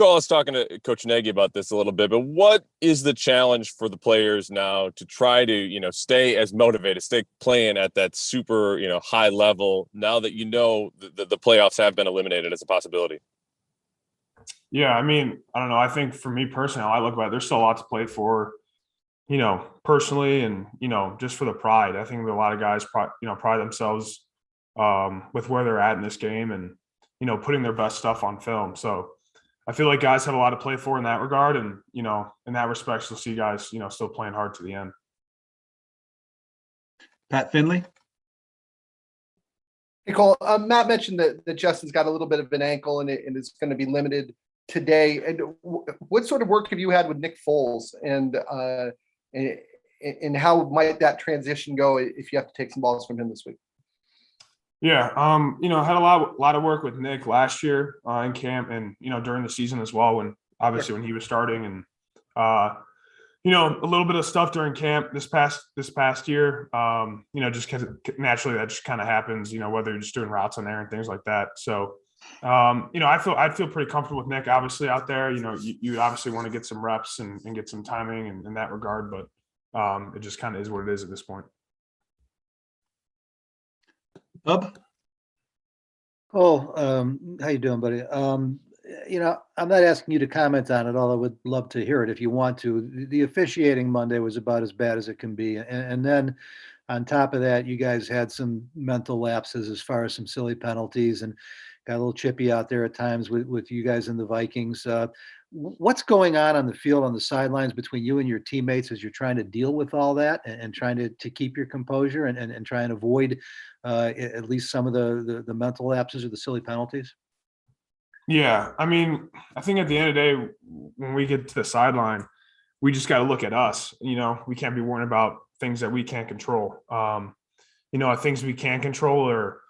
recall us talking to Coach Nagy about this a little bit, but what is the challenge for the players now to try to, stay as motivated, stay playing at that super, high level now that the playoffs have been eliminated as a possibility? Yeah, I mean, I don't know. I think for me personally, I look at it, there's still a lot to play for, personally and, just for the pride. I think that a lot of guys, pride themselves with where they're at in this game and, putting their best stuff on film. So I feel like guys have a lot to play for in that regard. And, in that respect, you'll see guys, still playing hard to the end. Pat Finley. Hey, Cole, Matt mentioned that Justin's got a little bit of an ankle and it's going to be limited today. And what sort of work have you had with Nick Foles and how might that transition go if you have to take some balls from him this week? Yeah, I had a lot of work with Nick last year in camp and, during the season as well when he was starting and, a little bit of stuff during camp this past year, just because naturally that just kind of happens, whether you're just doing routes on there and things like that. So, I'd feel pretty comfortable with Nick obviously out there. You obviously want to get some reps and get some timing in that regard, but it just kind of is what it is at this point. Bub? Oh, how you doing, buddy? I'm not asking you to comment on it, although I would love to hear it if you want to. The officiating Monday was about as bad as it can be. And then on top of that, you guys had some mental lapses as far as some silly penalties and got a little chippy out there at times with you guys and the Vikings. What's going on the field, on the sidelines between you and your teammates as you're trying to deal with all that and trying to keep your composure and try and avoid at least some of the mental lapses or the silly penalties? Yeah, I mean, I think at the end of the day, when we get to the sideline, we just got to look at us. We can't be worrying about things that we can't control. Things we can control are,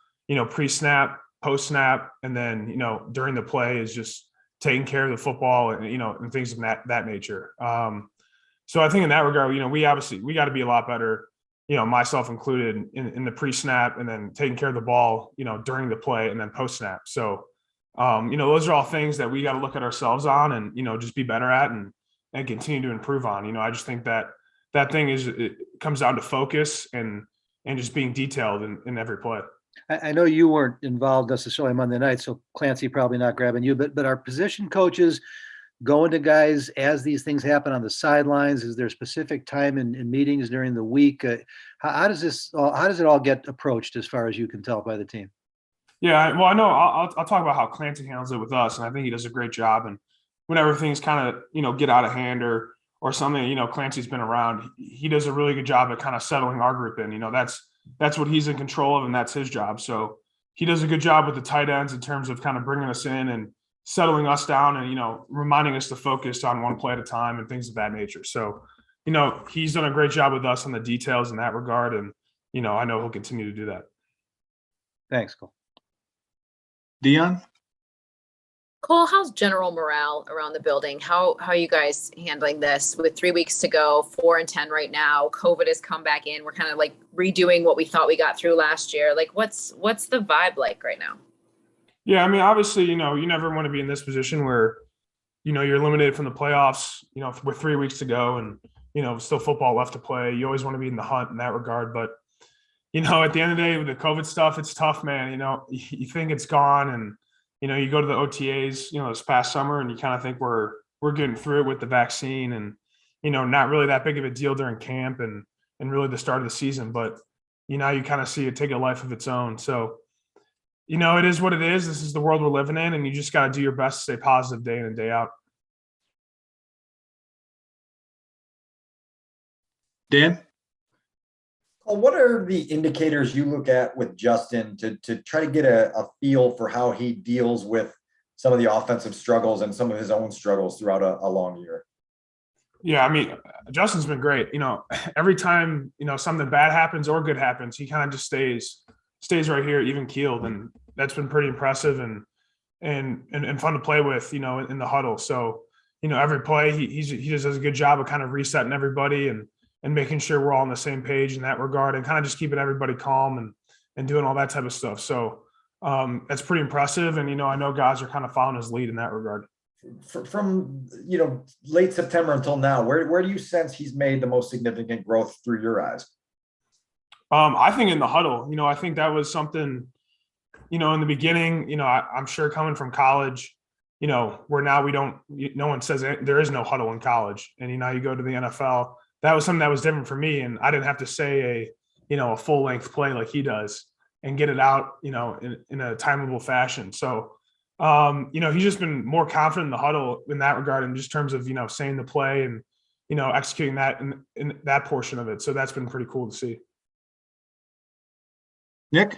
pre-snap, post-snap, and then, during the play is just taking care of the football and, and things of that nature. So I think in that regard, we got to be a lot better, myself included in the pre-snap and then taking care of the ball, during the play and then post-snap. So, those are all things that we got to look at ourselves on and, just be better at and continue to improve on. I just think that thing it comes down to focus and just being detailed in every play. I know you weren't involved necessarily Monday night, so Clancy probably not grabbing you, but our position coaches going to guys as these things happen on the sidelines? Is there specific time in meetings during the week? How does it all get approached as far as you can tell by the team? Yeah, well, I know I'll talk about how Clancy handles it with us, and I think he does a great job. And whenever things kind of get out of hand or something, Clancy's been around, he does a really good job at kind of settling our group in. That's what he's in control of, and that's his job. So he does a good job with the tight ends in terms of kind of bringing us in and settling us down and reminding us to focus on one play at a time and things of that nature. So he's done a great job with us on the details in that regard, and I know he'll continue to do that. Thanks, Cole. Dion? Cole, how's general morale around the building? How are you guys handling this with 3 weeks to go, 4-10 right now? COVID has come back in. We're kind of like redoing what we thought we got through last year. Like what's the vibe like right now? Yeah, I mean, obviously, you never want to be in this position where, you're eliminated from the playoffs, with 3 weeks to go and, still football left to play. You always want to be in the hunt in that regard. But, at the end of the day with the COVID stuff, it's tough, man. You think it's gone and, you go to the OTAs, this past summer and you kind of think we're getting through it with the vaccine and, not really that big of a deal during camp and really the start of the season. But, you kind of see it take a life of its own. So, it is what it is. This is the world we're living in, and you just got to do your best to stay positive day in and day out. Dan? What are the indicators you look at with Justin to try to get a feel for how he deals with some of the offensive struggles and some of his own struggles throughout a long year? Yeah, I mean, Justin's been great. Every time, something bad happens or good happens, he kind of just stays right here, even keeled. And that's been pretty impressive and fun to play with, in the huddle. So, every play he just does a good job of kind of resetting everybody and making sure we're all on the same page in that regard and kind of just keeping everybody calm and doing all that type of stuff. So that's pretty impressive. And, I know guys are kind of following his lead in that regard. from late September until now, where do you sense he's made the most significant growth through your eyes? I think in the huddle, I think that was something, in the beginning, I'm sure coming from college, where now no one says there is no huddle in college. And, you go to the NFL, that was something that was different for me. And I didn't have to say a full length play like he does and get it out, in a timeable fashion. So, he's just been more confident in the huddle in that regard, in just terms of, saying the play and, executing that in that portion of it. So that's been pretty cool to see. Nick?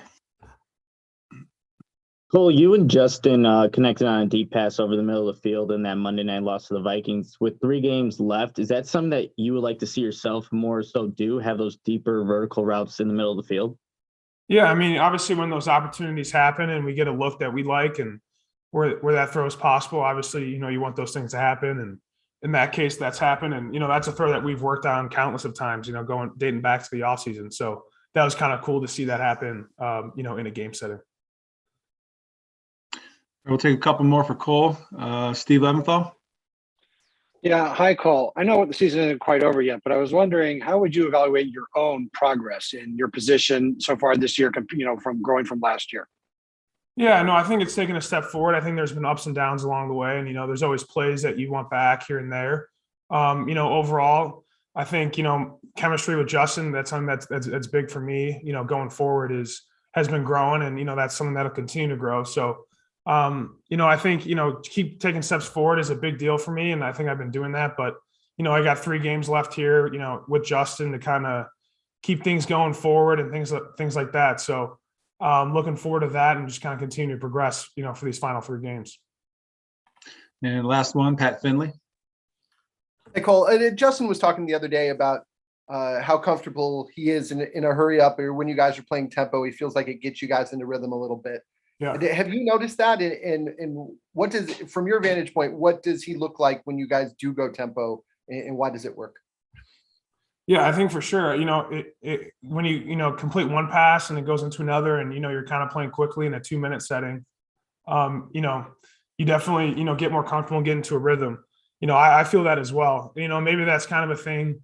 Cole, you and Justin connected on a deep pass over the middle of the field in that Monday night loss to the Vikings. With 3 games left, is that something that you would like to see yourself more so do, have those deeper vertical routes in the middle of the field? Yeah, I mean, obviously when those opportunities happen and we get a look that we like and where that throw is possible, obviously, you want those things to happen. And in that case, that's happened. And, that's a throw that we've worked on countless of times, dating back to the offseason. So that was kind of cool to see that happen, in a game setting. We'll take a couple more for Cole. Steve Leventhal. Yeah. Hi, Cole. I know the season isn't quite over yet, but I was wondering, how would you evaluate your own progress in your position so far this year, from growing from last year? Yeah, no, I think it's taken a step forward. I think there's been ups and downs along the way. And, there's always plays that you want back here and there. Overall, I think, chemistry with Justin, that's something that's big for me, going forward has been growing, and, that's something that'll continue to grow. So, I think, keep taking steps forward is a big deal for me. And I think I've been doing that, but, I got 3 games left here, with Justin to kind of keep things going forward and things like that. So, looking forward to that and just kind of continue to progress, for these final 3 games. And last one, Pat Finley. Hey, Cole, Justin was talking the other day about how comfortable he is in a hurry up, or when you guys are playing tempo, he feels like it gets you guys into rhythm a little bit. Yeah. Have you noticed that? And what does, from your vantage point, what does he look like when you guys do go tempo, and why does it work? Yeah, I think for sure, when you complete one pass and it goes into another, and, you're kind of playing quickly in a 2-minute setting, you definitely, get more comfortable and get into a rhythm. I feel that as well. Maybe that's kind of a thing,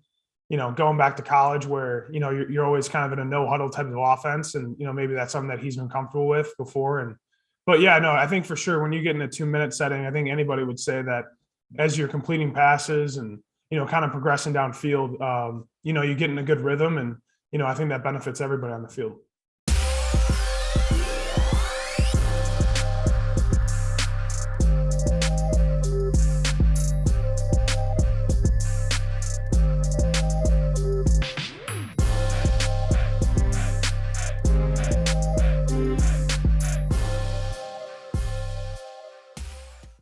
going back to college where, you're always kind of in a no huddle type of offense. And, maybe that's something that he's been comfortable with before. But yeah, no, I think for sure when you get in a 2-minute setting, I think anybody would say that as you're completing passes and, kind of progressing downfield, you get in a good rhythm, and, I think that benefits everybody on the field.